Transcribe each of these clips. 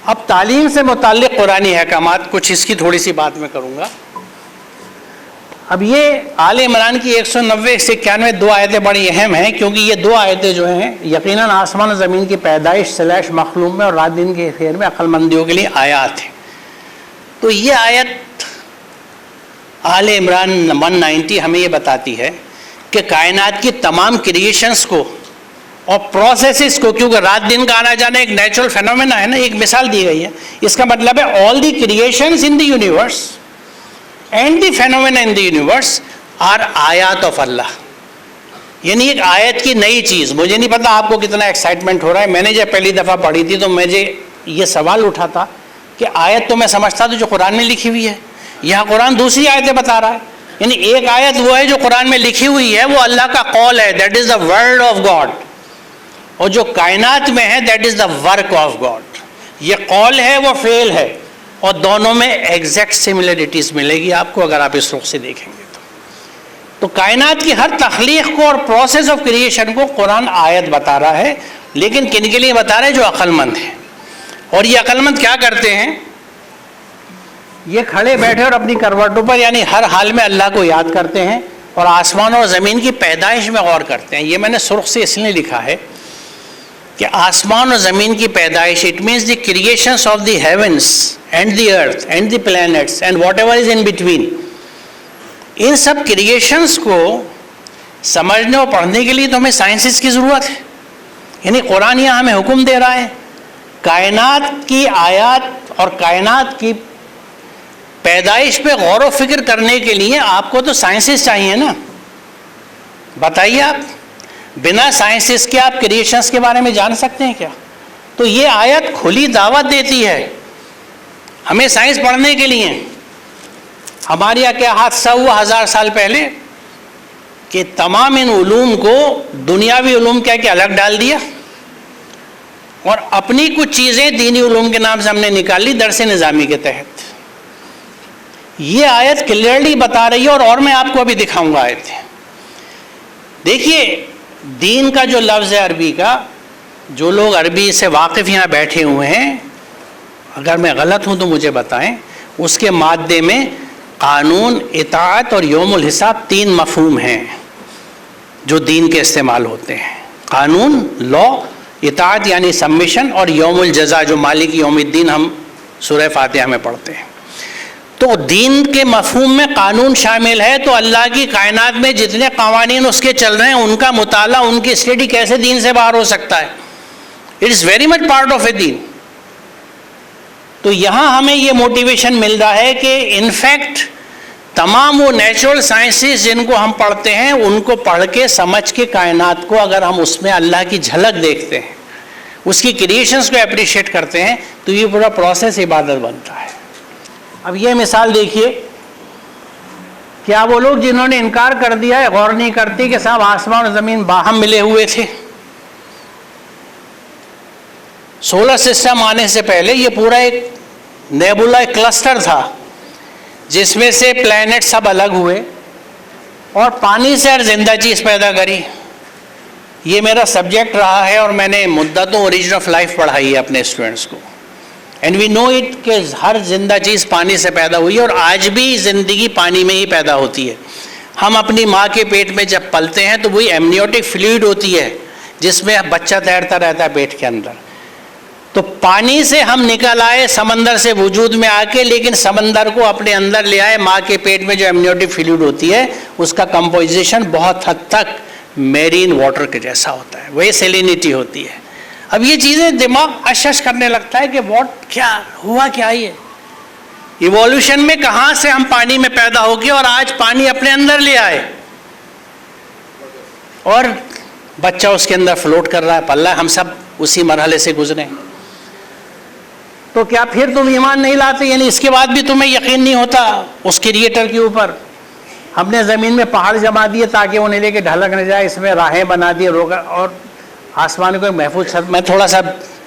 اب تعلیم سے متعلق قرآنی احکامات کچھ اس کی تھوڑی سی بات میں کروں گا. اب یہ آل عمران کی 190 سے 91 دو آیتیں بڑی اہم ہیں، کیونکہ یہ دو آیتیں جو ہیں یقیناً آسمان و زمین کی پیدائش / مخلوق میں اور رات دن کے پھیر میں عقل مندیوں کے لیے آیات ہیں. تو یہ آیت آل عمران 190 ہمیں یہ بتاتی ہے کہ کائنات کی تمام کریشنز کو اور پروسیسز کو، کیونکہ رات دن کا آنا جانا ایک نیچرل فینومینا ہے نا، ایک مثال دی گئی ہے. اس کا مطلب ہے all the creations in the universe and the phenomena in the universe are آیات آف اللہ. یعنی ایک آیت کی نئی چیز. مجھے نہیں پتا آپ کو کتنا ایکسائٹمنٹ ہو رہا ہے. میں نے جب پہلی دفعہ پڑھی تھی تو مجھے یہ سوال اٹھا تھا کہ آیت تو میں سمجھتا تھا جو قرآن میں لکھی ہوئی ہے، یہاں قرآن دوسری آیتیں بتا رہا ہے. یعنی ایک آیت وہ ہے جو قرآن میں لکھی ہوئی ہے، وہ اللہ کا قول ہے، that is the word of God, اور جو کائنات میں ہے that is the work of God. یہ قول ہے، وہ فعل ہے، اور دونوں میں ایگزیکٹ سملرٹیز ملے گی آپ کو اگر آپ اس رخ سے دیکھیں گے. تو کائنات کی ہر تخلیق کو اور پروسیس آف کریشن کو قرآن آیت بتا رہا ہے. لیکن کن کے لیے بتا رہا ہے؟ جو عقل مند ہیں. اور یہ عقل مند کیا کرتے ہیں؟ یہ کھڑے بیٹھے اور اپنی کروٹوں پر یعنی ہر حال میں اللہ کو یاد کرتے ہیں اور آسمان اور زمین کی پیدائش میں غور کرتے ہیں. یہ میں نے سرخ سے اس لیے لکھا ہے کہ آسمان اور زمین کی پیدائش، it means the creations of the havens and the earth and the plants and what ever is in between. In sub creations کو سمجھنے اور پڑھنے کے لیے تو ہمیں سائنسز کی ضرورت ہے. یعنی قرآن یہاں ہمیں حکم دے رہا ہے کائنات کی آیات اور کائنات کی پیدائش پہ غور و فکر کرنے کے لیے آپ کو تو سائنسز چاہیے نا. بتائیے آپ بنا سائنسز کے آپ کریشنز کے بارے میں جان سکتے ہیں کیا؟ تو یہ آیت کھلی دعوت دیتی ہے ہمیں سائنس پڑھنے کے لیے. ہمارے یہاں کیا حادثہ ہوا 1000 سال پہلے کہ تمام ان علوم کو دنیاوی علوم کیا کہ الگ ڈال دیا اور اپنی کچھ چیزیں دینی علوم کے نام سے ہم نے نکال لی درس نظامی کے تحت. یہ آیت کلیئرلی بتا رہی ہے اور میں آپ کو ابھی دکھاؤں گا آیت. دیکھیے دین کا جو لفظ ہے عربی کا، جو لوگ عربی سے واقف یہاں بیٹھے ہوئے ہیں، اگر میں غلط ہوں تو مجھے بتائیں. اس کے مادے میں قانون، اطاعت اور یوم الحساب 3 مفہوم ہیں جو دین کے استعمال ہوتے ہیں. قانون، لا، اطاعت یعنی سبمیشن، اور یوم الجزا جو مالک یوم الدین ہم سورہ فاتحہ میں پڑھتے ہیں. تو دین کے مفہوم میں قانون شامل ہے. تو اللہ کی کائنات میں جتنے قوانین اس کے چل رہے ہیں ان کا مطالعہ، ان کی اسٹڈی کیسے دین سے باہر ہو سکتا ہے؟ It is very much part of a دین. تو یہاں ہمیں یہ موٹیویشن مل رہا ہے کہ انفیکٹ تمام وہ نیچرل سائنسز جن کو ہم پڑھتے ہیں ان کو پڑھ کے سمجھ کے کائنات کو اگر ہم اس میں اللہ کی جھلک دیکھتے ہیں، اس کی کریشنز کو اپریشیٹ کرتے ہیں، تو یہ پورا پروسیس عبادت بنتا ہے. اب یہ مثال دیکھیے، کیا وہ لوگ جنہوں نے انکار کر دیا ہے غور نہیں کرتے کہ صاحب آسمان اور زمین باہم ملے ہوئے تھے. سولر سسٹم آنے سے پہلے یہ پورا ایک نیبولا، ایک کلسٹر تھا جس میں سے پلانٹ سب الگ ہوئے اور پانی سے ہر زندہ چیز پیدا کری. یہ میرا سبجیکٹ رہا ہے اور میں نے مدتوں اوریجن آف لائف پڑھائی ہے اپنے اسٹوڈنٹس کو. اینڈ وی نو اٹ کہ ہر زندہ چیز پانی سے پیدا ہوئی ہے اور آج بھی زندگی پانی میں ہی پیدا ہوتی ہے. ہم اپنی ماں کے پیٹ میں جب پلتے ہیں تو وہی ایمنیوٹک فلوئڈ ہوتی ہے جس میں بچہ تیرتا رہتا ہے پیٹ کے اندر. تو پانی سے ہم نکل آئے سمندر سے وجود میں آ کے، لیکن سمندر کو اپنے اندر لے آئے ماں کے پیٹ میں جو ایمنیوٹک فلوئڈ ہوتی ہے اس کا کمپوزیشن بہت حد تک میرین واٹر کے جیسا ہوتا ہے، وہی سیلینٹی ہوتی ہے. اب یہ چیزیں دماغ اشش کرنے لگتا ہے کہ کیا ہوا، کیا یہ ایوولوشن میں کہاں سے ہم پانی میں پیدا ہو گئے اور آج پانی اپنے اندر لے آئے اور بچہ اس کے اندر فلوٹ کر رہا ہے، پل رہا ہے. ہم سب اسی مرحلے سے گزرے. تو کیا پھر تم ایمان نہیں لاتے؟ یعنی اس کے بعد بھی تمہیں یقین نہیں ہوتا اس کریٹر کے اوپر؟ ہم نے زمین میں پہاڑ جما دیے تاکہ انہیں لے کے ڈھلک نہ جائے، اس میں راہیں بنا دیے اور آسمان کو ایک محفوظ چھت. میں تھوڑا سا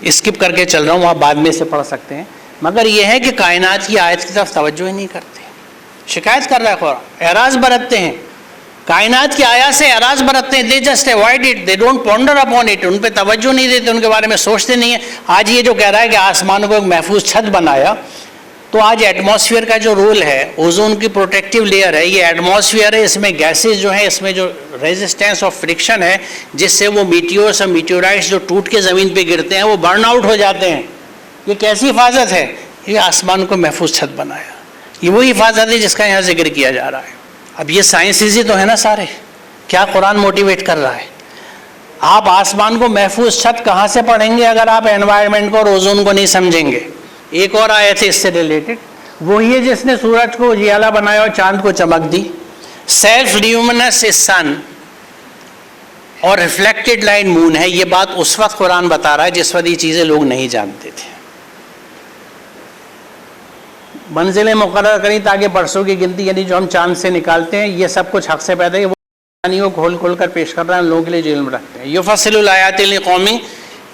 اسکپ کر کے چل رہا ہوں، آپ بعد میں سے پڑھ سکتے ہیں. مگر یہ ہے کہ کائنات کی آیت کی طرف توجہ ہی نہیں کرتے. شکایت کر رہا ہے قرآن، اعراض برتتے ہیں کائنات کی آیات سے اعراض برتتے ہیں. They just avoid it, they don't ponder upon it, ان پہ توجہ نہیں دیتے, ان کے بارے میں سوچتے نہیں ہیں. آج یہ جو کہہ رہا ہے کہ آسمان کو ایک محفوظ چھت بنایا, تو آج ایٹماسفیئر کا جو رول ہے, اوزون کی پروٹیکٹیو لیئر ہے, یہ ایٹماسفیئر ہے, اس میں گیسز جو ہیں, اس میں جو ریزسٹینس آف فرکشن ہے, جس سے وہ میٹیورس اور میٹیورائٹس جو ٹوٹ کے زمین پہ گرتے ہیں وہ برن آؤٹ ہو جاتے ہیں. یہ کیسی حفاظت ہے؟ یہ آسمان کو محفوظ چھت بنایا. یہ وہی حفاظت ہے جس کا یہاں ذکر کیا جا رہا ہے. اب یہ سائنسز ہی تو ہے نا سارے. کیا قرآن موٹیویٹ کر رہا ہے؟ آپ آسمان کو محفوظ چھت کہاں سے پڑھیں گے اگر آپ انوائرمنٹ کو اور اوزون کو نہیں سمجھیں گے؟ ایک اور آیت ہے اس سے ریلیٹڈ, وہی ہے جس نے سورج کو اجیالا بنایا اور چاند کو چمک دی. سیلف لیومنس از سن اور ریفلیکٹڈ لائٹ مون ہے. یہ بات اس وقت قرآن بتا رہا ہے جس وقت یہ چیزیں لوگ نہیں جانتے تھے. منزلیں مقرر کریں تاکہ برسوں کی گنتی, یعنی جو ہم چاند سے نکالتے ہیں, یہ سب کچھ حق سے پیدا ہے. وہ کہانیوں کو کھول کھول کر پیش کر رہے ہیں لوگوں کے لیے جو علم رکھتے ہیں. یفصل الآیات لقوم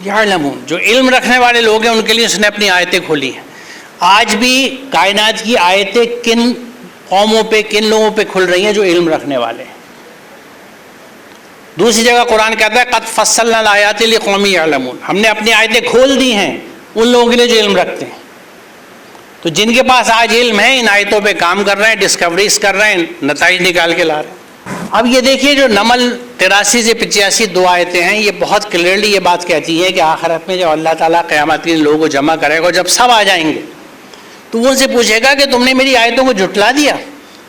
یعلمون, جو علم رکھنے والے لوگ ہیں ان کے لیے اس نے اپنی آیتیں کھولی ہیں. آج بھی کائنات کی آیتیں کن قوموں پہ, کن لوگوں پہ کھل رہی ہیں؟ جو علم رکھنے والے ہیں. دوسری جگہ قرآن کہتا ہے قد فصلنا الآیات لقوم یعلمون, ہم نے اپنی آیتیں کھول دی ہیں ان لوگوں کے لیے جو علم رکھتے ہیں. تو جن کے پاس آج علم ہے ان آیتوں پہ کام کر رہے ہیں, ڈسکوریز کر رہے ہیں, نتائج نکال کے لا رہے ہیں. اب یہ دیکھیے جو نمل 83 سے 85 دو آیتیں ہیں, یہ بہت کلیئرلی یہ بات کہتی ہے کہ آخرت میں جب اللہ تعالیٰ قیامت کے لوگوں کو جمع کرے گا, جب سب آ جائیں گے تو وہ ان سے پوچھے گا کہ تم نے میری آیتوں کو جھٹلا دیا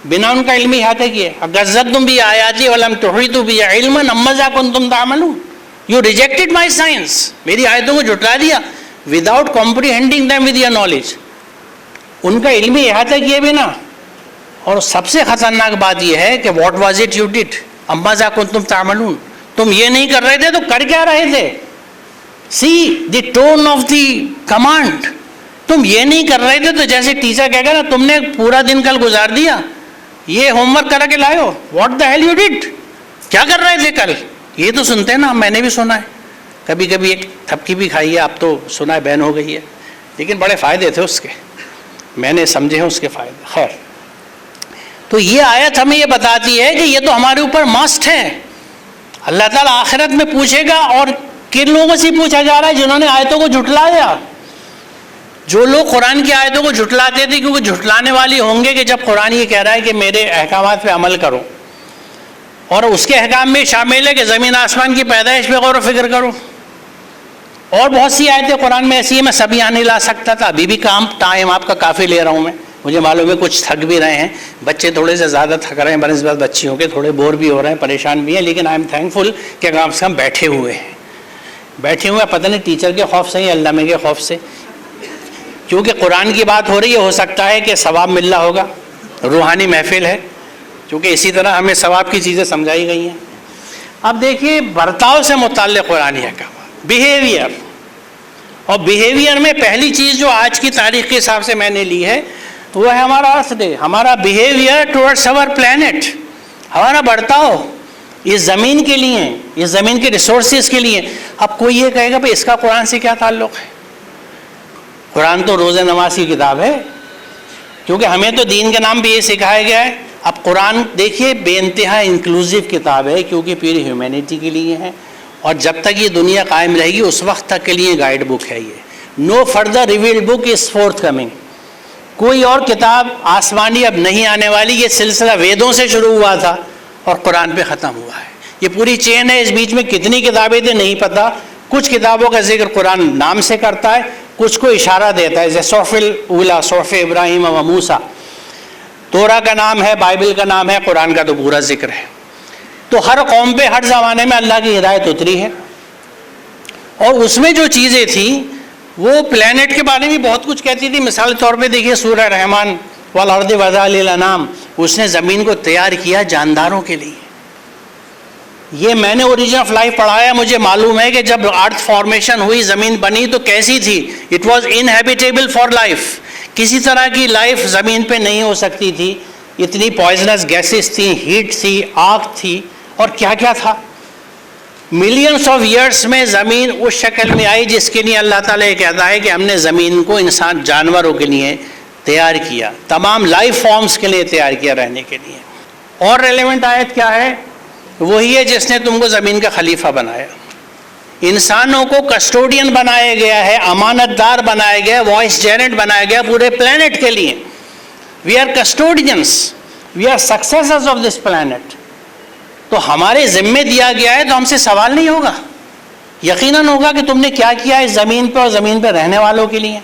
بنا ان کا علمی احاطے کیے. غزتم بی آیاتی ولم تحیطوا بی علما ماذا کنتم تعملون, یو ریجیکٹڈ مائی سائنس, میری آیتوں کو جھٹلا دیا without comprehending them with your knowledge, ان کا علمی احاطہ کیے بنا. اور سب سے خطرناک بات یہ ہے کہ what was it you did ماذا کنتم تعملون, تم یہ نہیں کر رہے تھے تو کر کیا رہے تھے؟ سی دی ٹون آف دی کمانڈ, تم یہ نہیں کر رہے تھے تو جیسے ٹیچر کہے گا نا تم نے پورا دن کل گزار دیا, یہ ہوم ورک کرا کے لائے ہو, what the hell you did, کیا کر رہے تھے کل؟ یہ تو سنتے ہیں نا, میں نے بھی سنا ہے, کبھی کبھی ایک تھپکی بھی کھائی ہے, آپ تو سنا ہے بین ہو گئی ہے, لیکن بڑے فائدے تھے اس کے, میں نے سمجھے ہیں اس کے فائدے. خیر, تو یہ آیت ہمیں یہ بتاتی ہے کہ یہ تو ہمارے اوپر مسٹ ہے. اللہ تعالیٰ آخرت میں پوچھے گا, اور کن لوگوں سے پوچھا جا رہا ہے؟ جنہوں نے آیتوں کو جھٹلایا. جو لوگ قرآن کی آیتوں کو جھٹلاتے تھے, کیونکہ جھٹلانے والی ہوں گے کہ جب قرآن یہ کہہ رہا ہے کہ میرے احکامات پہ عمل کرو, اور اس کے احکام میں شامل ہے کہ زمین آسمان کی پیدائش پہ غور و فکر کرو. اور بہت سی آیتیں قرآن میں ایسی ہیں, میں سب یہاں نہیں لا سکتا تھا, ابھی بھی ٹائم آپ کا کافی لے رہا ہوں میں, مجھے معلوم ہے کچھ تھک بھی رہے ہیں, بچے تھوڑے سے زیادہ تھک رہے ہیں بنسبت بچیوں کے, تھوڑے بور بھی ہو رہے ہیں, پریشان بھی ہیں, لیکن آئی ایم تھینک فل کہ کم سے کم بیٹھے ہوئے ہیں. پتہ نہیں ٹیچر کے خوف سے یا علامہ کے خوف سے, کیونکہ قرآن کی بات ہو رہی ہے, ہو سکتا ہے کہ ثواب مل رہا ہوگا, روحانی محفل ہے, کیونکہ اسی طرح ہمیں ثواب کی چیزیں سمجھائی گئی ہیں. اب دیکھیے برتاؤ سے متعلق قرآنی احکام, بیہیویئر, اور بیہیویئر میں پہلی چیز جو آج کی تاریخ کے حساب سے میں نے لی ہے وہ ہے ہمارا ارتھ ڈے, ہمارا بیہیویئر ٹورڈس آور پلانٹ, ہمارا برتاؤ اس زمین کے لیے, اس زمین کے ریسورسز کے لیے. اب کوئی یہ کہے گا بھائی اس کا قرآن سے کیا تعلق ہے؟ قرآن تو روزہ نماز کی کتاب ہے, کیونکہ ہمیں تو دین کے نام بھی یہ سکھایا گیا ہے. اب قرآن دیکھیے بے انتہا انکلوزیو کتاب ہے, کیونکہ پوری ہیومینٹی کے لیے ہے, اور جب تک یہ دنیا قائم رہے گی اس وقت تک کے لیے گائیڈ بک ہے. یہ نو فردر ریویلڈ بک از فورتھ کمنگ, کوئی اور کتاب آسمانی اب نہیں آنے والی. یہ سلسلہ ویدوں سے شروع ہوا تھا اور قرآن پہ ختم ہوا ہے. یہ پوری چین ہے, اس بیچ میں کتنی کتابیں تھیں نہیں پتہ. کچھ کتابوں کا ذکر قرآن نام سے کرتا ہے, کچھ کو اشارہ دیتا ہے, جیسے صحف الاولیٰ, صحف ابراہیم و موسیٰ, تورا کا نام ہے, بائبل کا نام ہے, قرآن کا تو پورا ذکر ہے. تو ہر قوم پہ ہر زمانے میں اللہ کی ہدایت اتری ہے, اور اس میں جو چیزیں تھیں وہ پلانٹ کے بارے میں بہت کچھ کہتی تھی. مثال طور پہ دیکھیے سورہ رحمان, والارض وذا للانام, اس نے زمین کو تیار کیا جانداروں کے لیے. یہ میں نے اوریجن آف لائف پڑھایا, مجھے معلوم ہے کہ جب ارتھ فارمیشن ہوئی, زمین بنی تو کیسی تھی. It was inhabitable for life, کسی طرح کی لائف زمین پہ نہیں ہو سکتی تھی. اتنی پوائزنس گیسز تھیں, ہیٹ تھی, آگ تھی, اور کیا کیا تھا. ملینس آف ایئرس میں زمین اس شکل میں آئی جس کے لیے اللہ تعالیٰ یہ کہتا ہے کہ ہم نے زمین کو انسان جانوروں کے لیے تیار کیا, تمام لائف فارمز کے لیے تیار کیا رہنے کے لیے. اور ریلیونٹ آیت کیا ہے؟ وہی ہے جس نے تم کو زمین کا خلیفہ بنایا، انسانوں کو کسٹوڈین بنایا گیا ہے، امانت دار بنایا گیا، وائس جیرنٹ بنایا گیا پورے پلانٹ کے لیے. We are custodians, we are successors of this plant. تو ہمارے ذمے دیا گیا ہے، تو ہم سے سوال نہیں ہوگا؟ یقیناً ہوگا کہ تم نے کیا کیا اس زمین پہ اور زمین پہ رہنے والوں کے لیے.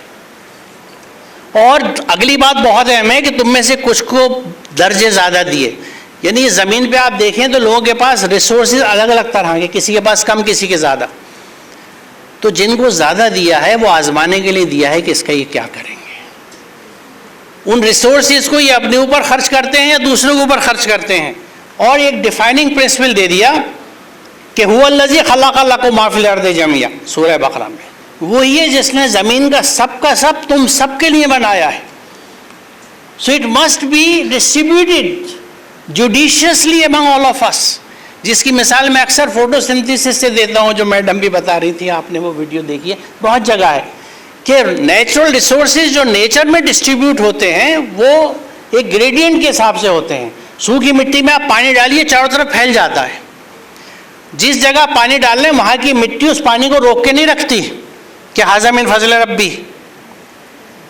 اور اگلی بات بہت اہم ہے کہ تم میں سے کچھ کو درجے زیادہ دیے. یعنی اس زمین پہ آپ دیکھیں تو لوگوں کے پاس ریسورسز الگ الگ طرح کے، کسی کے پاس کم، کسی کے زیادہ. تو جن کو زیادہ دیا ہے وہ آزمانے کے لیے دیا ہے کہ اس کا یہ کیا کریں گے. ان ریسورسز کو یہ اپنے اوپر خرچ کرتے ہیں یا دوسروں کے اوپر خرچ کرتے ہیں. اور ایک ڈیفائننگ پرنسپل دے دیا کہ هو الذی خلق لکم ما فی الارض جميعا، سورہ بقرہ میں. وہی ہے جس نے زمین کا سب تم سب کے لیے بنایا ہے. So it must be distributed judiciously among all of us. جس کی مثال میں اکثر فوٹو سنتھسس سے دیتا ہوں، جو میڈم بھی بتا رہی تھی، آپ نے وہ ویڈیو دیکھی ہے، بہت جگہ ہے کہ نیچرل ریسورسز جو نیچر میں ڈسٹریبیوٹ ہوتے ہیں وہ ایک گریڈینٹ کے حساب سے ہوتے ہیں. سوکھی مٹی میں آپ پانی ڈالیے چاروں طرف پھیل جاتا ہے. جس جگہ پانی ڈال لیں وہاں کی مٹی اس پانی کو روک کے نہیں رکھتی کہ ھذا من فضل ربی،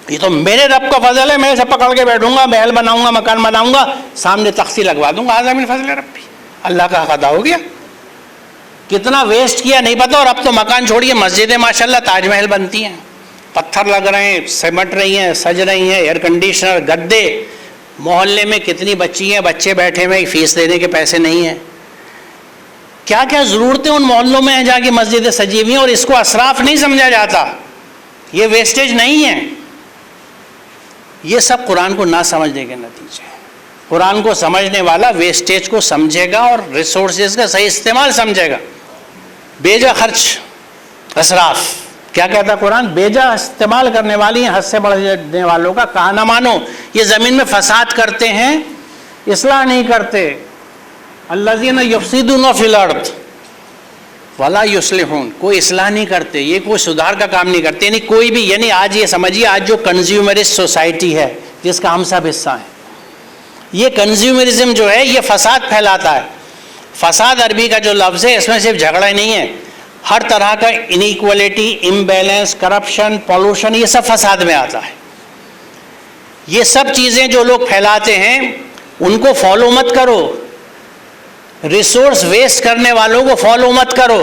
یہ تو میرے رب کا فضل ہے، میں اسے پکڑ کے بیٹھوں گا، محل بناؤں گا، مکان بناؤں گا، سامنے تختی لگوا دوں گا، ھذا من فضل ربی. اللہ کا حق ادا ہو گیا. کتنا ویسٹ کیا نہیں پتا. اور اب تو مکان چھوڑیے، مسجدیں ماشاءاللہ تاج محل بنتی ہیں، پتھر لگ رہے ہیں، سمٹ رہی ہیں، سج رہی ہیں، ایئر کنڈیشنر، گدے. محلے میں کتنی بچی ہیں، بچے بیٹھے ہوئے، فیس دینے کے پیسے نہیں ہیں. کیا کیا ضرورتیں ان محلوں میں ہیں جہاں کی مسجدیں سجی ہوئی ہیں، اور اس کو اسراف نہیں سمجھا جاتا. یہ ویسٹیج نہیں ہے. یہ سب قرآن کو نہ سمجھنے کے نتیجے ہیں. قرآن کو سمجھنے والا ویسٹیج کو سمجھے گا اور ریسورسز کا صحیح استعمال سمجھے گا. بیجا خرچ، اسراف. کیا کہتا قرآن؟ بیجا استعمال کرنے والی ہیں، حد سے بڑھنے والوں کا کہا نہ مانو. یہ زمین میں فساد کرتے ہیں، اصلاح نہیں کرتے. الذین یفسدون فی الارض ولا یصلحون، کوئی اصلاح نہیں کرتے، یہ کوئی سدھار کا کام نہیں کرتے. یعنی کوئی بھی، یعنی آج یہ سمجھیے، آج جو کنزیومرسٹ سوسائٹی ہے جس کا ہم سب حصہ ہیں، یہ کنزیومرزم جو ہے یہ فساد پھیلاتا ہے. فساد عربی کا جو لفظ ہے اس میں صرف جھگڑا ہی نہیں ہے، ہر طرح کا انیکوالٹی، امبیلنس، کرپشن، پولوشن، یہ سب فساد میں آتا ہے. یہ سب چیزیں جو لوگ پھیلاتے ہیں ان کو فالو مت کرو. ریسورس ویسٹ کرنے والوں کو فالو مت کرو.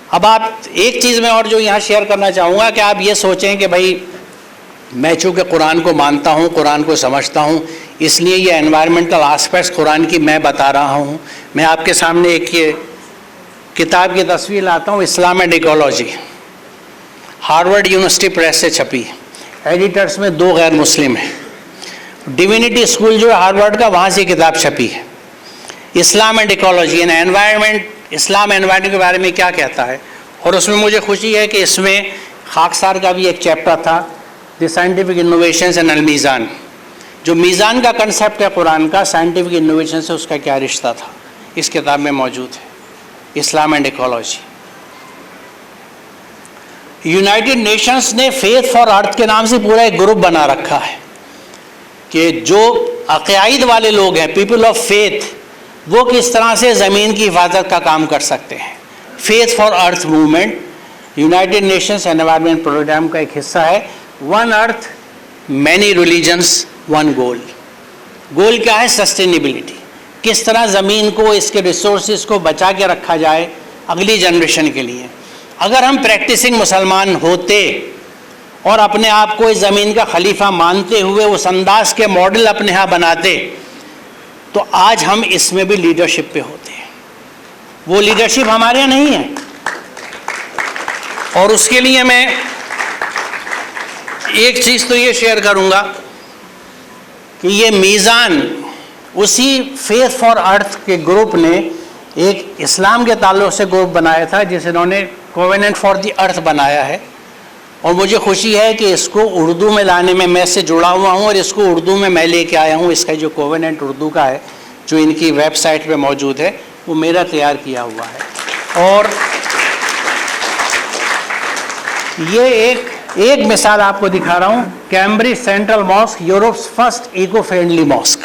اب آپ ایک چیز میں اور جو یہاں شیئر کرنا چاہوں گا کہ آپ یہ سوچیں کہ بھائی میں چونکہ قرآن کو مانتا ہوں، قرآن کو سمجھتا ہوں، اس لیے یہ انوائرمنٹل آسپیکٹس قرآن کی میں بتا رہا ہوں. میں آپ کے سامنے ایک یہ کتاب کی تصویر لاتا ہوں، Islam and ecology, Harvard university press سے چھپی. ایڈیٹرز میں 2 غیر مسلم ہیں. ڈیوینٹی اسکول جو ہے ہارورڈ کا، وہاں سے کتاب چھپی ہے، اسلام اینڈ ایکولوجی. انوائرمنٹ، اسلام انوائرمنٹ کے بارے میں کیا کہتا ہے. اور اس میں مجھے خوشی ہے کہ اس میں خاکسار کا بھی ایک چیپٹر تھا، دی سائنٹیفک انوویشنز اینڈ المیزان. جو میزان کا کنسیپٹ ہے قرآن کا، سائنٹیفک انوویشن سے اس کا کیا رشتہ تھا، اس کتاب میں موجود ہے، Islam and ecology. United nations نے فیتھ فار ارتھ کے نام سے پورا ایک گروپ بنا رکھا ہے کہ جو عقائد والے لوگ ہیں، پیپل آف فیتھ، وہ کس طرح سے زمین کی حفاظت کا کام کر سکتے ہیں. Faith for earth movement United Nations environment programme کا ایک حصہ ہے. One earth many religions one goal. Goal کیا ہے؟ سسٹینیبلٹی. کس طرح زمین کو، اس کے ریسورسز کو بچا کے رکھا جائے اگلی جنریشن کے لیے. اگر ہم پریکٹسنگ مسلمان ہوتے اور اپنے آپ کو اس زمین کا خلیفہ مانتے ہوئے اس انداز کے ماڈل اپنے ہاں بناتے تو آج ہم اس میں بھی لیڈرشپ پہ ہوتے ہیں. وہ لیڈرشپ ہمارے یہاں نہیں ہے. اور اس کے لیے میں ایک چیز تو یہ شیئر کروں گا کہ یہ میزان، اسی فیتھ فار ارتھ کے گروپ نے ایک اسلام کے تعلق سے گروپ بنایا تھا جس انہوں نے کووننٹ فار دی ارتھ بنایا ہے. اور مجھے خوشی ہے کہ اس کو اردو میں لانے میں اس سے جڑا ہوا ہوں اور اس کو اردو میں لے کے آیا ہوں. اس کا جو کووننٹ اردو کا ہے جو ان کی ویب سائٹ پہ موجود ہے وہ میرا تیار کیا ہوا ہے. اور یہ ایک مثال آپ کو دکھا رہا ہوں، Cambridge central mask, Europe's first eco friendly mask.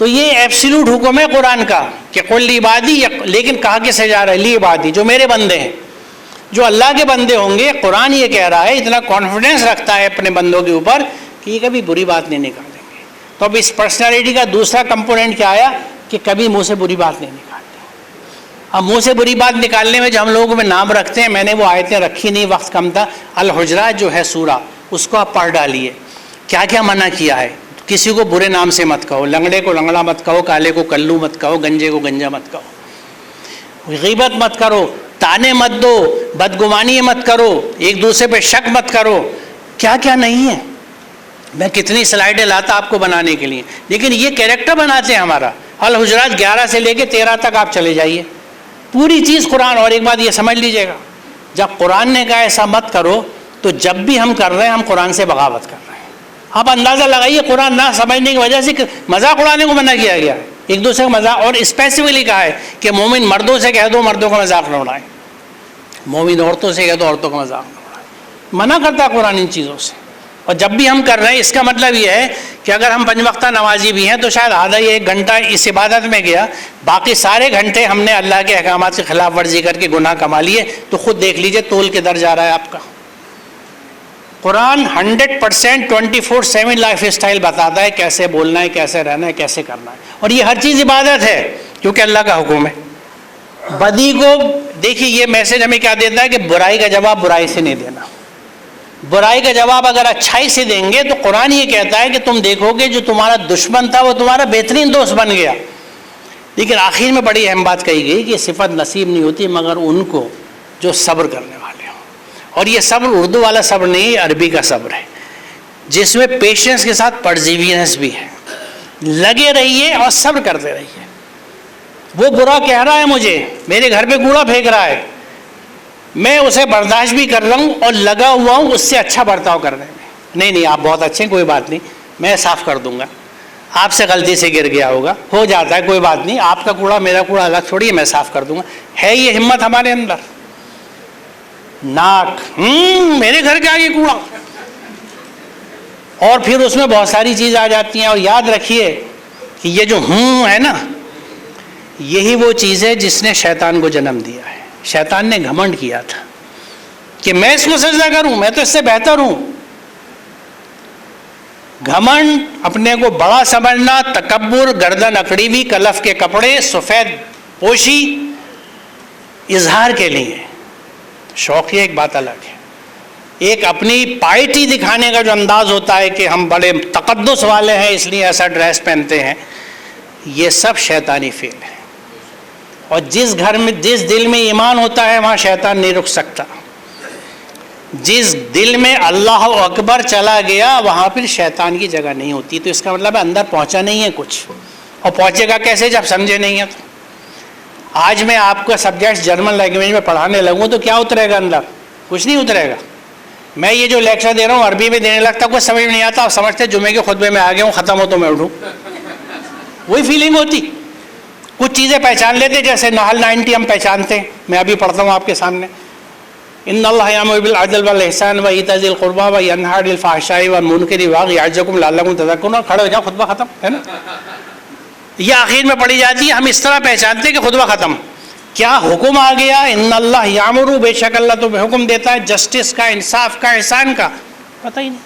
تو یہ ایبسلیوٹ حکم ہے قرآن کا کہ قل عبادی، لیکن کہا کسے جا رہا ہے؟ لی عبادی، جو میرے بندے ہیں، جو اللہ کے بندے ہوں گے. قرآن یہ کہہ رہا ہے، اتنا کانفیڈنس رکھتا ہے اپنے بندوں کے اوپر کہ یہ کبھی بری بات نہیں نکالیں گے. تو اب اس پرسنالٹی کا دوسرا کمپوننٹ کیا آیا کہ کبھی منہ سے بری بات نہیں نکالتے. اب منہ سے بری بات نکالنے میں جو ہم لوگوں میں نام رکھتے ہیں، میں نے وہ آیتیں رکھی نہیں، وقت کم تھا. الحجرات جو ہے سورہ، اس کو آپ پڑھ ڈالیے. کیا کیا منع کیا ہے؟ کسی کو برے نام سے مت کہو، لنگڑے کو لنگڑا مت کہو، کالے کو کلو مت کہو، گنجے کو گنجا مت کہو، غیبت مت کرو، تانے مت دو، بدگمانی مت کرو، ایک دوسرے پہ شک مت کرو. کیا کیا نہیں ہے. میں کتنی سلائیڈیں لاتا آپ کو بنانے کے لیے، لیکن یہ کیریکٹر بناتے ہیں ہمارا. الحجرات 11 سے لے کے 13 تک آپ چلے جائیے، پوری چیز قرآن. اور ایک بات یہ سمجھ لیجئے گا، جب قرآن نے کہا ایسا مت کرو، تو جب بھی ہم کر رہے ہیں ہم قرآن سے بغاوت کر رہے ہیں. آپ اندازہ لگائیے، قرآن نہ سمجھنے کی وجہ سے مذاق اڑانے کو منع کیا گیا ہے، ایک دوسرے کا مذاق. اور اسپیسیفکلی کہا ہے کہ مومن مردوں سے کہہ دو مردوں کا مذاق نہ اڑائیں، مومن عورتوں سے کہہ دو عورتوں کا مذاق نہ اڑائیں. منع کرتا ہے قرآن ان چیزوں سے. اور جب بھی ہم کر رہے ہیں، اس کا مطلب یہ ہے کہ اگر ہم 5 وقتہ نمازی بھی ہیں تو شاید آدھا یا 1 گھنٹہ اس عبادت میں گیا، باقی سارے گھنٹے ہم نے اللہ کے احکامات کی خلاف ورزی کر کے گناہ کما لیے. تو خود دیکھ لیجئے تول کے در جا رہا ہے آپ کا. قرآن 100% 24/7 لائف اسٹائل بتاتا ہے، کیسے بولنا ہے، کیسے رہنا ہے، کیسے کرنا ہے. اور یہ ہر چیز عبادت ہے کیونکہ اللہ کا حکم ہے. بدی کو دیکھیے، یہ میسج ہمیں کیا دیتا ہے کہ برائی کا جواب برائی سے نہیں دینا. برائی کا جواب اگر اچھائی سے دیں گے تو قرآن یہ کہتا ہے کہ تم دیکھو گے جو تمہارا دشمن تھا وہ تمہارا بہترین دوست بن گیا. لیکن آخر میں بڑی اہم بات کہی گئی کہ صفت نصیب نہیں ہوتی مگر ان کو جو صبر کرنے والے ہوں. اور یہ صبر اردو والا صبر نہیں، عربی کا صبر ہے، جس میں پیشنس کے ساتھ پرزیویرنس بھی ہے. لگے رہیے اور صبر کرتے رہیے. وہ برا کہہ رہا ہے مجھے، میرے گھر پہ کوڑا پھینک رہا ہے، میں اسے برداشت بھی کر رہا ہوں اور لگا ہوا ہوں اس سے اچھا برتاؤ کرنے میں. نہیں آپ بہت اچھے ہیں، کوئی بات نہیں، میں صاف کر دوں گا. آپ سے غلطی سے گر گیا ہوگا، ہو جاتا ہے، کوئی بات نہیں، آپ کا کوڑا میرا کوڑا الگ تھوڑی ہے، میں صاف کر دوں گا. ہے یہ ہمت ہمارے اندر؟ ناک میرے گھر کے آگے کوڑا. اور پھر اس میں بہت ساری چیز آ جاتی ہیں. اور یاد رکھیے کہ یہ جو ہے نا، یہی وہ چیز ہے جس نے شیطان کو جنم دیا ہے. شیطان نے گھمنڈ کیا تھا کہ میں اس کو سجدہ کروں، میں تو اس سے بہتر ہوں. گھمنڈ، اپنے کو بڑا سمجھنا، تکبر، گردن اکڑی ہوئی، کلف کے کپڑے، سفید پوشی، اظہار کے لیے. شوق یہ ایک بات الگ ہے. ایک اپنی پائٹی دکھانے کا جو انداز ہوتا ہے کہ ہم بڑے تقدس والے ہیں اس لیے ایسا ڈریس پہنتے ہیں، یہ سب شیطانی فعل ہے. اور جس گھر میں، جس دل میں ایمان ہوتا ہے وہاں شیطان نہیں رک سکتا. جس دل میں اللہ اکبر چلا گیا وہاں پھر شیطان کی جگہ نہیں ہوتی. تو اس کا مطلب ہے اندر پہنچا نہیں ہے کچھ. اور پہنچے گا کیسے جب سمجھے نہیں ہے. تو آج میں آپ کا سبجیکٹ جرمن لینگویج میں پڑھانے لگوں تو کیا اترے گا اندر؟ کچھ نہیں اترے گا. میں یہ جو لیکچر دے رہا ہوں عربی میں دینے لگتا کچھ سمجھ نہیں آتا، اور سمجھتے جمعے کے خطبے میں آ گیا ہوں، ختم ہو تو میں اٹھوں. وہی فیلنگ ہوتی. کچھ چیزیں پہچان لیتے، جیسے نحل 90 ہم پہچانتے ہیں. میں ابھی پڑھتا ہوں آپ کے سامنے، ان اللہ یامر بالعدل والاحسان وایتاء ذی القربی وینہی عن الفحشاء والمنکر یعظکم لعلکم تذکرون. کھڑے ہو جاؤ، خطبہ ختم ہے نا. یہ آخر میں پڑھی جاتی ہے. ہم اس طرح پہچانتے ہیں کہ خطبہ ختم. کیا حکم آ گیا؟ ان اللہ یامر، بے شک اللہ تو حکم دیتا ہے جسٹس کا، انصاف کا، احسان کا. پتہ ہی نہیں.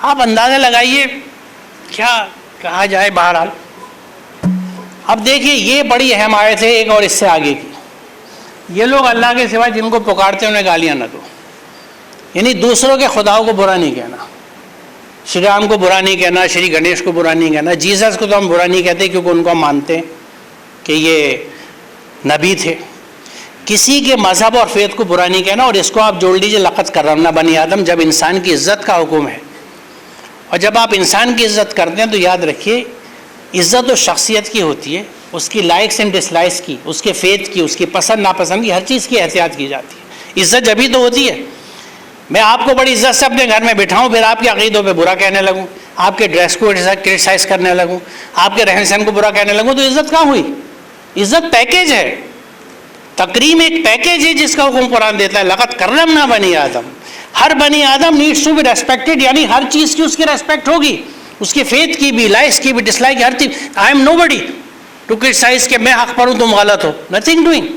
آپ اندازہ لگائیے کیا کہا جائے. بہرحال اب دیکھیے یہ بڑی اہم آیت ہے. ایک اور اس سے آگے کی، یہ لوگ اللہ کے سوا جن کو پکارتے ہیں انہیں گالیاں نہ دو. یعنی دوسروں کے خداؤں کو برا نہیں کہنا. شری رام کو برا نہیں کہنا، شری گنیش کو برا نہیں کہنا. جیسس کو تو ہم برا نہیں کہتے کیونکہ ان کو ہم مانتے ہیں کہ یہ نبی تھے. کسی کے مذہب اور فیت کو برا نہیں کہنا. اور اس کو آپ جوڑ لیجیے لقد کرمنا بنی آدم. جب انسان کی عزت کا حکم ہے اور جب آپ انسان کی عزت کرتے ہیں تو یاد رکھیے عزت و شخصیت کی ہوتی ہے، اس کی لائکس اینڈ ڈس لائکس کی، اس کے فیت کی، اس کی پسند ناپسند کی، ہر چیز کی احتیاط کی جاتی ہے. عزت جبھی تو ہوتی ہے. میں آپ کو بڑی عزت سے اپنے گھر میں بٹھاؤں پھر آپ کے عقیدوں پہ برا کہنے لگوں، آپ کے ڈریس کو کرٹیسائز کرنے لگوں، آپ کے رہن سہن کو برا کہنے لگوں، تو عزت کہاں ہوئی؟ عزت پیکیج ہے. تکریم ایک پیکیج ہے جس کا حکم قرآن دیتا ہے. لقد کرمنا بنی آدم. ہر بنی آدم نیڈس ٹو بی ریسپیکٹڈ، یعنی ہر چیز کی اس کی ریسپیکٹ ہوگی. اس کی فیتھ کی بھی، لائف کی بھی، ڈس لائک ہر چیز. I am nobody to criticise کہ میں حق پر ہوں تم غلط ہو. Nothing doing.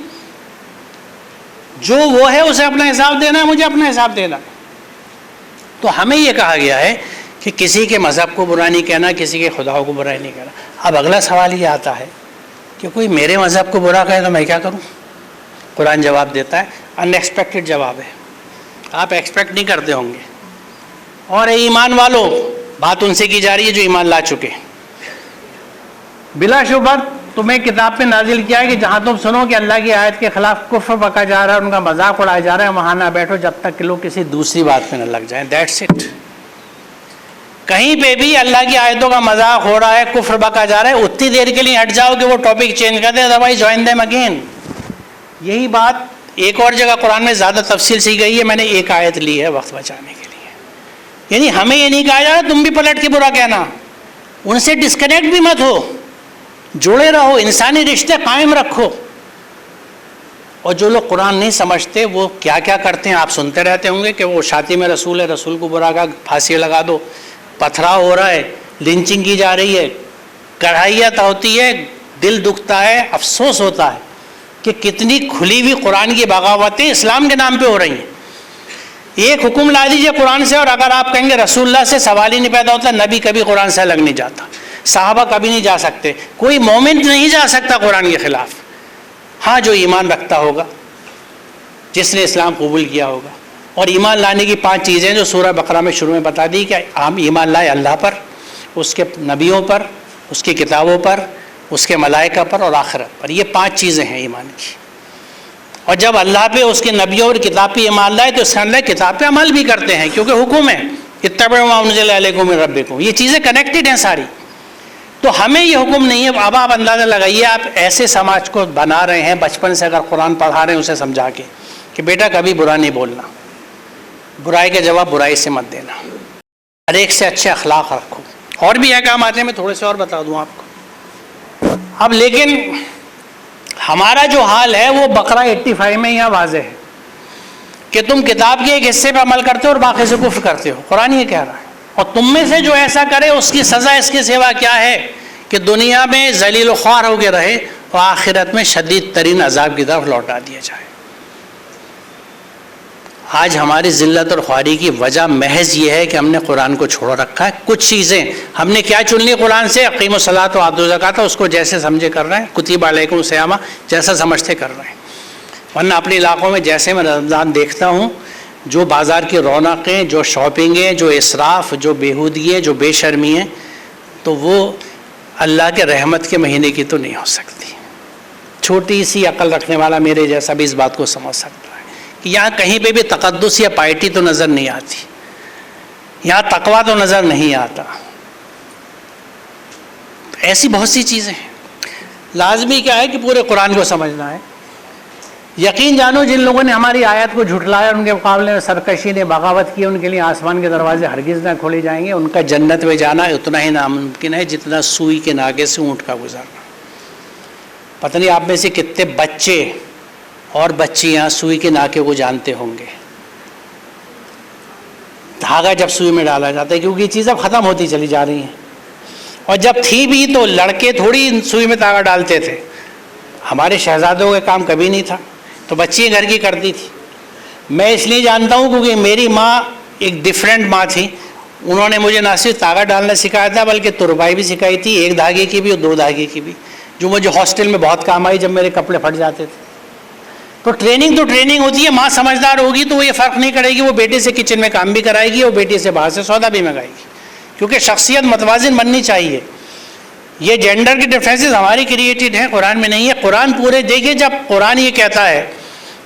جو وہ ہے اسے اپنا حساب دینا ہے، مجھے اپنا حساب دینا ہے. تو ہمیں یہ کہا گیا ہے کہ کسی کے مذہب کو برا نہیں کہنا، کسی کے خدا کو برا نہیں کہنا. اب اگلا سوال یہ آتا ہے کہ کوئی میرے مذہب کو برا کہے تو میں کیا کروں؟ قرآن جواب دیتا ہے، ان ایکسپیکٹڈ جواب ہے، آپ ایکسپیکٹ نہیں کرتے ہوں گے. اور اے ایمان والو، بات ان سے کی جا رہی ہے جو ایمان لا چکے. بلا شبہ تمہیں کتاب پہ نازل کیا ہے کہ جہاں تم سنو کہ اللہ کی آیت کے خلاف کفر بکا جا رہا ہے، ان کا مذاق اڑایا جا رہا ہے، وہاں نہ بیٹھو جب تک کہ لوگ کسی دوسری بات پہ نہ لگ جائیں. That's it. کہیں پہ بھی اللہ کی آیتوں کا مذاق ہو رہا ہے، کفر بکا جا رہا ہے، اتنی دیر کے لیے ہٹ جاؤ کہ وہ ٹاپک چینج کر دیں، ادروائز جوائن دیم اگین. یہی بات ایک اور جگہ قرآن میں زیادہ تفصیل سی گئی ہے، میں نے ایک آیت لی ہے وقت بچانے کے لیے. یعنی ہمیں یہ نہیں کہا جا رہا تم بھی پلٹ کے برا کہنا، ان سے ڈسکنیکٹ بھی مت ہو، جڑے رہو، انسانی رشتے قائم رکھو. اور جو لوگ قرآن نہیں سمجھتے وہ کیا کیا کرتے ہیں آپ سنتے رہتے ہوں گے کہ وہ شاطی میں رسول ہے، رسول کو برا کہا پھانسی لگا دو، پتھراؤ ہو رہا ہے، لنچنگ کی جا رہی ہے، کڑھائیت ہوتی ہے، دل دکھتا ہے، افسوس ہوتا ہے کہ کتنی کھلی ہوئی قرآن کی بغاوتیں اسلام کے نام پہ ہو رہی ہیں. ایک حکم لا دیجئے قرآن سے اور اگر آپ کہیں گے رسول اللہ سے سوال ہی نہیں پیدا ہوتا، نبی کبھی قرآن سے الگ نہیں جاتا، صحابہ کبھی نہیں جا سکتے، کوئی مومن نہیں جا سکتا قرآن کے خلاف. ہاں جو ایمان رکھتا ہوگا، جس نے اسلام قبول کیا ہوگا. اور ایمان لانے کی 5 چیزیں جو سورہ بقرہ میں شروع میں بتا دی کہ ہم ایمان لائے اللہ پر، اس کے نبیوں پر، اس کی کتابوں پر، اس کے ملائکہ پر اور آخرت پر. یہ 5 چیزیں ہیں ایمان کی. اور جب اللہ پہ، اس کے نبیوں اور کتاب پہ ایمان لائے تو اس کا اللہ کتاب پہ عمل بھی کرتے ہیں کیونکہ حکم ہے اتبعوا ما انزل الیکم من ربکم. یہ چیزیں کنیکٹڈ ہیں ساری. تو ہمیں یہ حکم نہیں ہے. اب آپ اندازہ لگائیے، آپ ایسے سماج کو بنا رہے ہیں بچپن سے، اگر قرآن پڑھا رہے ہیں اسے سمجھا کے کہ بیٹا کبھی برا نہیں بولنا، برائی کا جواب برائی سے مت دینا، ہر ایک سے اچھے اخلاق رکھو. اور بھی احکام آتے ہیں، میں تھوڑے سے اور بتا دوں آپ کو. اب لیکن ہمارا جو حال ہے وہ بقرہ 85 میں یہاں واضح ہے کہ تم کتاب کے ایک حصے پہ عمل کرتے ہو اور باقی سے کفر کرتے ہو. قرآن یہ کہہ رہا ہے. اور تم میں سے جو ایسا کرے اس کی سزا اس کے سوا کیا ہے کہ دنیا میں ذلیل و خوار ہو کے رہے اور آخرت میں شدید ترین عذاب کی طرف لوٹا دیا جائے. آج ہماری ذلت اور خواری کی وجہ محض یہ ہے کہ ہم نے قرآن کو چھوڑ رکھا ہے. کچھ چیزیں ہم نے کیا چن لی قرآن سے، اقیموا الصلاۃ وآتوا الزکاۃ، اس کو جیسے سمجھے کر رہے ہیں، کتب علیکم الصیام جیسا سمجھتے کر رہے ہیں. ورنہ اپنے علاقوں میں جیسے میں رمضان دیکھتا ہوں، جو بازار کی رونقیں، جو شاپنگیں، جو اسراف، جو بیہودگی ہے، جو بے شرمی ہے، تو وہ اللہ کے رحمت کے مہینے کی تو نہیں ہو سکتی. چھوٹی سی عقل رکھنے والا میرے جیسا بھی اس بات کو سمجھ سکتا ہے کہ یہاں کہیں پہ بھی تقدس یا پائٹی تو نظر نہیں آتی، یہاں تقویٰ تو نظر نہیں آتا. ایسی بہت سی چیزیں ہیں. لازمی کیا ہے کہ پورے قرآن کو سمجھنا ہے. یقین جانو جن لوگوں نے ہماری آیت کو جھٹلایا، ان کے مقابلے میں سرکشی نے بغاوت کی، ان کے لیے آسمان کے دروازے ہرگز نہ کھولے جائیں گے. ان کا جنت میں جانا اتنا ہی ناممکن ہے جتنا سوئی کے ناگے سے اونٹ کا گزارنا. پتہ نہیں آپ میں سے کتنے بچے اور بچیاں سوئی کے ناکے کو جانتے ہوں گے. دھاگا جب سوئی میں ڈالا جاتا ہے، کیونکہ یہ چیزیں ختم ہوتی چلی جا رہی ہیں. اور جب تھی بھی تو لڑکے تھوڑی سوئی میں دھاگا ڈالتے تھے. ہمارے شہزادوں کا کام کبھی نہیں تھا، تو بچی گھر کی کرتی تھی. میں اس لیے جانتا ہوں کیونکہ میری ماں ایک ڈیفرنٹ ماں تھی. انہوں نے مجھے نہ صرف دھاگا ڈالنا سکھایا تھا بلکہ ترپائی بھی سکھائی تھی، 1 دھاگے کی بھی اور 2 دھاگے کی بھی، جو مجھے ہاسٹل میں بہت کام آئی جب میرے کپڑے پھٹ جاتے تھے. تو ٹریننگ ہوتی ہے. ماں سمجھدار ہوگی تو وہ یہ فرق نہیں کرے گی، وہ بیٹے سے کچن میں کام بھی کرائے گی اور بیٹے سے باہر سے سودا بھی منگائے گی، کیونکہ شخصیت متوازن بننی چاہیے. یہ جینڈر کی ڈفرینسز ہماری کریٹڈ ہیں، قرآن میں نہیں ہے. قرآن پورے دیکھیں، جب قرآن یہ کہتا ہے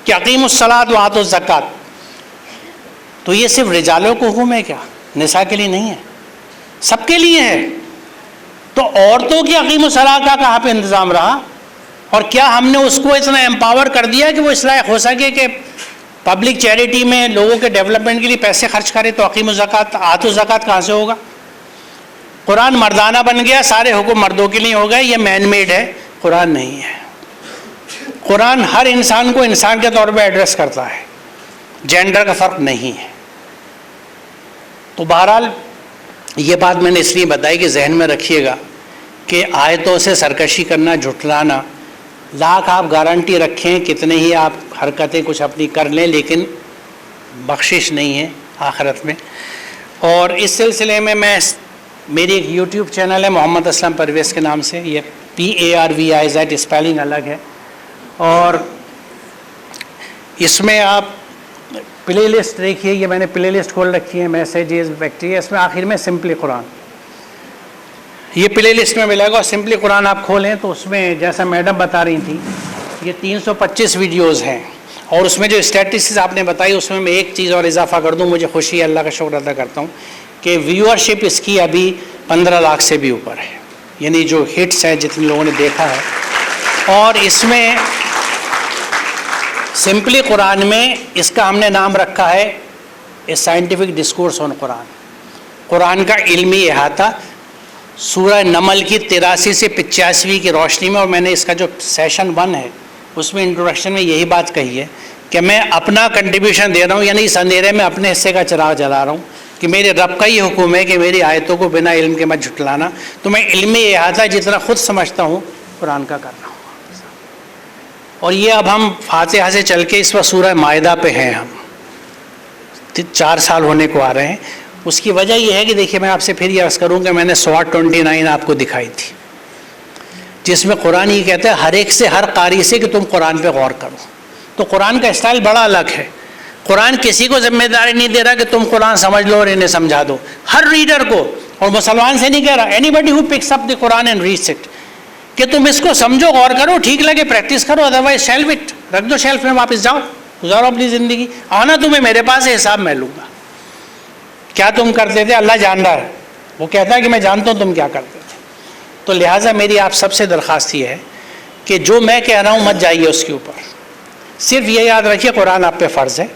کہ اقیموا الصلاۃ وآتوا الزکاۃ، تو یہ صرف رجالوں کو حکم ہے کیا؟ نساء کے لیے نہیں ہے، سب کے لیے ہے. تو عورتوں کی اقیموا الصلاۃ کا کہاں پہ انتظام رہا؟ اور کیا ہم نے اس کو اتنا امپاور کر دیا کہ وہ اس لائق ہو سکے کہ پبلک چیریٹی میں لوگوں کے ڈیولپمنٹ کے لیے پیسے خرچ کرے؟ تو اقیموا الزکاۃ، آتوا الزکاۃ کہاں سے ہوگا؟ قرآن مردانہ بن گیا، سارے حکم مردوں کے لیے ہو گئے. یہ مین میڈ ہے، قرآن نہیں ہے. قرآن ہر انسان کو انسان کے طور پہ ایڈریس کرتا ہے، جینڈر کا فرق نہیں ہے. تو بہرحال یہ بات میں نے اس لیے بتائی کہ ذہن میں رکھیے گا کہ آیتوں سے سرکشی کرنا، جھٹلانا، لاکھ آپ گارنٹی رکھیں، کتنے ہی آپ حرکتیں کچھ اپنی کر لیں، لیکن بخشش نہیں ہے آخرت میں۔ اور اس سلسلے میں میری ایک یوٹیوب چینل ہے محمد اسلم پرویز کے نام سے، یہ PARVIZ اسپیلنگ الگ ہے، اور اس میں آپ پلے لسٹ دیکھیے، یہ میں نے پلے لسٹ کھول رکھی ہے، میسیجز، بیکٹیریا، اس میں آخر میں سمپلی قرآن، یہ پلے لسٹ میں ملے گا، اور سمپلی قرآن آپ کھولیں تو اس میں جیسا میڈم بتا رہی تھی یہ 325 ویڈیوز ہیں، اور اس میں جو اسٹیٹسٹکس آپ نے بتائی اس میں ایک چیز اور اضافہ کر دوں، مجھے خوشی ہے، اللہ کا شکر ادا کرتا ہوں کہ ویورشپ اس کی ابھی 15 لاکھ سے بھی اوپر ہے، یعنی جو ہٹس ہیں جتنے لوگوں نے دیکھا ہے۔ اور اس میں سمپلی قرآن میں اس کا ہم نے نام رکھا ہے اے سائنٹیفک ڈسکورس آن قرآن، قرآن کا علمی احاطہ، سورہ نمل کی 83 سے 85 کی روشنی میں۔ اور میں نے اس کا جو سیشن 1 ہے اس میں انٹروڈکشن میں یہی بات کہی ہے کہ میں اپنا کنٹریبیوشن دے رہا ہوں، یعنی اس اندھیرے میں اپنے حصے کا چراغ جلا رہا ہوں کہ میرے رب کا یہ حکم ہے کہ میری آیتوں کو بنا علم کے مت جھٹلانا، تو میں علمی احاطہ جتنا خود سمجھتا ہوں قرآن کا کر رہا ہوں۔ اور یہ اب ہم فاتحہ سے چل کے اس وقت سورہ مائدہ پہ ہیں، ہم 4 سال ہونے کو آ رہے ہیں۔ اس کی وجہ یہ ہے کہ دیکھیے میں آپ سے پھر یہ عرض کروں کہ میں نے سوات 29 آپ کو دکھائی تھی، جس میں قرآن یہ کہتا ہے ہر ایک سے، ہر قاری سے کہ تم قرآن پہ غور کرو۔ تو قرآن کا اسٹائل بڑا الگ ہے، قرآن کسی کو ذمہ داری نہیں دے رہا کہ تم قرآن سمجھ لو اور انہیں سمجھا دو، ہر ریڈر کو، اور مسلمان سے نہیں کہہ رہا، anybody who picks up the Quran and reads it, کہ تم اس کو سمجھو، غور کرو، ٹھیک لگے پریکٹس کرو، ادروائز شیلف اٹ، رکھ دو شیلف میں، واپس جاؤ، گزارو اپنی زندگی، آنا تمہیں میرے پاس ہے، حساب میں لوں گا۔ کیا تم کرتے تھے اللہ جان رہا ہے، وہ کہتا ہے کہ میں جانتا ہوں تم کیا کرتے تھے۔ تو لہٰذا میری آپ سب سے درخواست یہ ہے کہ جو میں کہہ رہا ہوں مت جائیے اس کے اوپر، صرف یہ یاد رکھیے قرآن آپ پہ فرض ہے،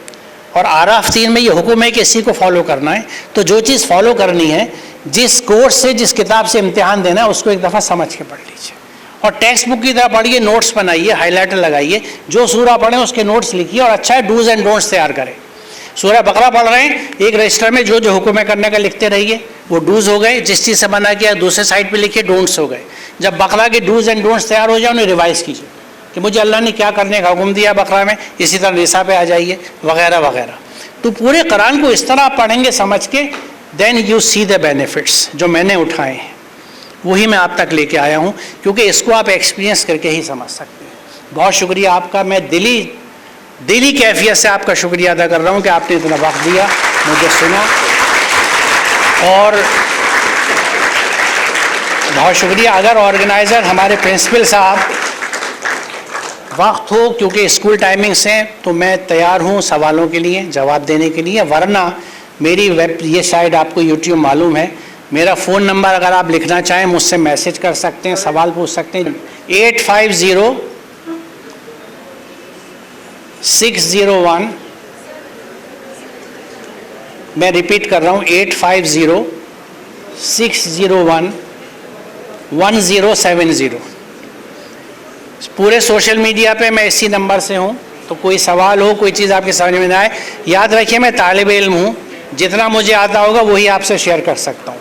اور آراف 3 میں یہ حکم ہے کہ اسی کو فالو کرنا ہے۔ تو جو چیز فالو کرنی ہے، جس کورس سے، جس کتاب سے امتحان دینا ہے، اس کو ایک دفعہ سمجھ کے پڑھ لیجیے، اور ٹیکسٹ بک کی طرح پڑھیے، نوٹس بنائیے، ہائی لائٹر لگائیے، جو سورہ پڑھیں اس کے نوٹس لکھیے، اور اچھا ہے ڈوز اینڈ ڈونٹس تیار کریں۔ سورہ بقرہ پڑھ رہے ہیں، ایک رجسٹر میں جو جو حکم ہے کرنے کا لکھتے رہیے، وہ ڈوز ہو گئے، جس چیز سے منع کیا دوسرے سائڈ پہ لکھیے ڈونٹس ہو گئے۔ جب بقرہ کے ڈوز اینڈ ڈونٹس تیار ہو جائے انہیں ریوائز کیجیے کہ مجھے اللہ نے کیا کرنے کا حکم دیا بقرہ میں، اسی طرح نساء پہ آ جائیے، وغیرہ وغیرہ۔ تو پورے قرآن کو اس طرح آپ پڑھیں گے سمجھ کے، then you C the benefits جو میں نے اٹھائے ہیں، وہی میں آپ تک لے کے آیا ہوں، کیونکہ اس کو آپ ایکسپیرینس کر کے ہی سمجھ سکتے ہیں۔ بہت شکریہ آپ کا، میں دلی کیفیت سے آپ کا شکریہ ادا کر رہا ہوں کہ آپ نے اتنا وقت دیا، مجھے سنا، اور بہت شکریہ۔ اگر آرگنائزر ہمارے پرنسپل صاحب وقت ہو، کیونکہ اسکول ٹائمنگس ہیں، تو میں تیار ہوں سوالوں کے لیے، جواب دینے کے لیے، ورنہ میری یہ شاید آپ کو یوٹیوب معلوم ہے، میرا فون نمبر اگر آپ لکھنا چاہیں مجھ سے میسج کر سکتے ہیں، سوال پوچھ سکتے ہیں، 850-601، میں ریپیٹ کر رہا ہوں، 850-601-1070۔ پورے سوشل میڈیا پہ میں اسی نمبر سے ہوں، تو کوئی سوال ہو، کوئی چیز آپ کے سمجھ میں نہ آئے، یاد رکھیے میں طالب علم ہوں، جتنا مجھے آتا ہوگا وہی آپ سے شیئر کر سکتا ہوں۔